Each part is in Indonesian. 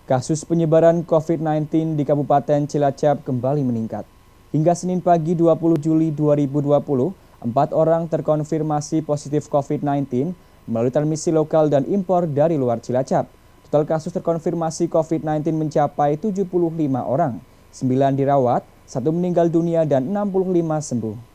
Kasus penyebaran COVID-19 di Kabupaten Cilacap kembali meningkat. Hingga Senin pagi 20 Juli 2020, 4 orang terkonfirmasi positif COVID-19 melalui transmisi lokal dan impor dari luar Cilacap. Total kasus terkonfirmasi COVID-19 mencapai 75 orang, 9 dirawat, 1 meninggal dunia dan 65 sembuh.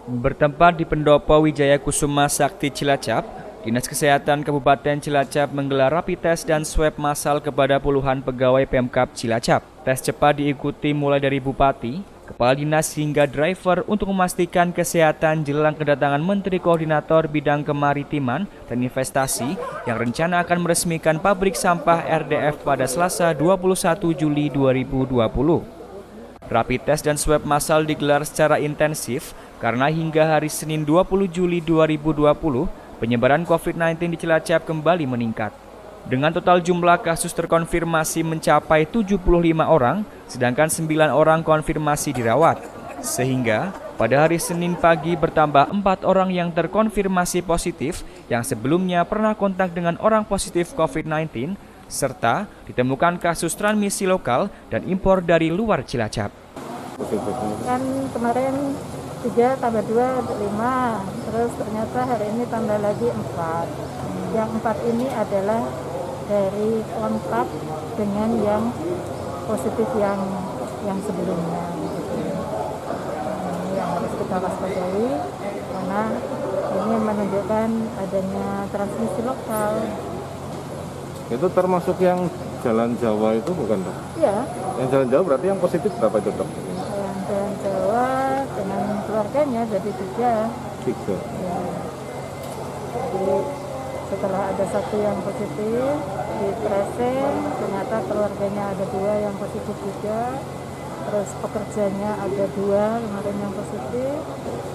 Bertempat di Pendopo Wijaya Kusuma Sakti Cilacap, Dinas Kesehatan Kabupaten Cilacap menggelar rapid test dan swab massal kepada puluhan pegawai Pemkab Cilacap. Tes cepat diikuti mulai dari bupati, kepala dinas hingga driver untuk memastikan kesehatan jelang kedatangan Menteri Koordinator Bidang Kemaritiman dan Investasi yang rencana akan meresmikan pabrik sampah RDF pada Selasa 21 Juli 2020. Rapid test dan swab massal digelar secara intensif karena hingga hari Senin 20 Juli 2020, penyebaran COVID-19 di Cilacap kembali meningkat. Dengan total jumlah kasus terkonfirmasi mencapai 75 orang, sedangkan 9 orang konfirmasi dirawat. Sehingga pada hari Senin pagi bertambah 4 orang yang terkonfirmasi positif yang sebelumnya pernah kontak dengan orang positif COVID-19, serta ditemukan kasus transmisi lokal dan impor dari luar Cilacap. Kan kemarin 3 tambah 2, 5, terus ternyata hari ini tambah lagi 4. Yang 4 ini adalah dari kontak dengan yang positif yang sebelumnya. Ini yang harus kita waspadai karena ini menunjukkan adanya transmisi lokal. Itu termasuk yang Jalan Jawa itu bukan, Dok? Iya. Yang Jalan Jawa berarti yang positif berapa itu, Dok? Yang Jalan Jawa dengan keluarganya jadi 3. 3. Ya. Jadi setelah ada 1 yang positif di tracing, ternyata keluarganya ada 2 yang positif juga. Terus pekerjanya ada 2 kemarin yang positif.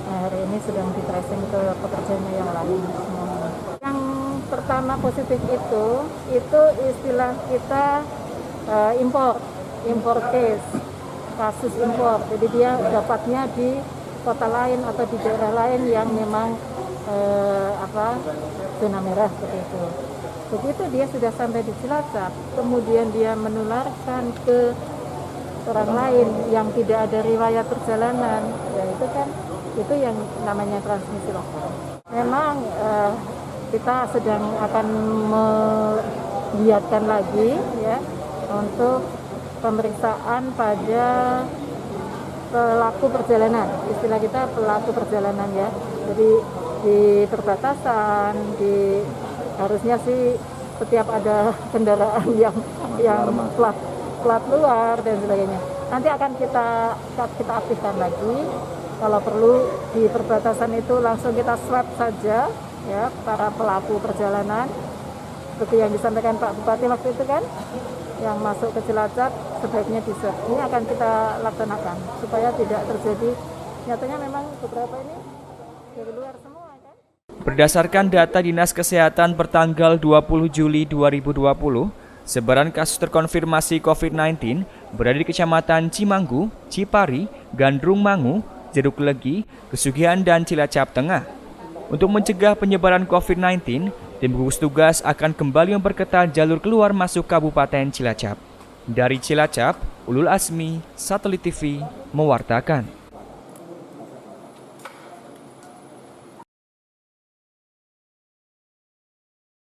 Nah, hari ini sedang di tracing ke pekerjanya yang lain semua. Yang pertama positif itu istilah kita impor case, kasus impor. Jadi dia dapatnya di kota lain atau di daerah lain yang memang zona merah seperti itu. Begitu dia sudah sampai di Cilacap, kemudian dia menularkan ke orang lain yang tidak ada riwayat perjalanan, ya itu yang namanya transmisi lokal. Memang kita sedang akan melihatkan lagi ya untuk pemeriksaan pada pelaku perjalanan, istilah kita pelaku perjalanan ya. Jadi di perbatasan, harusnya sih setiap ada kendaraan yang plat luar dan sebagainya. Nanti akan kita aktifkan lagi. Kalau perlu di perbatasan itu langsung kita swab saja ya para pelaku perjalanan. Seperti yang disampaikan Pak Bupati waktu itu kan, yang masuk ke Cilacap sebaiknya di swab. Ini akan kita laksanakan supaya tidak terjadi. Nyatanya memang beberapa ini dari luar semua kan. Berdasarkan data Dinas Kesehatan pertanggal 20 Juli 2020, sebaran kasus terkonfirmasi COVID-19 berada di Kecamatan Cimanggu, Cipari, Gandrung Mangu, Jeruk Legi, Kesugihan, dan Cilacap Tengah. Untuk mencegah penyebaran COVID-19, tim gugus tugas akan kembali memperketat jalur keluar masuk Kabupaten Cilacap. Dari Cilacap, Ulul Asmi, Satelit TV, mewartakan.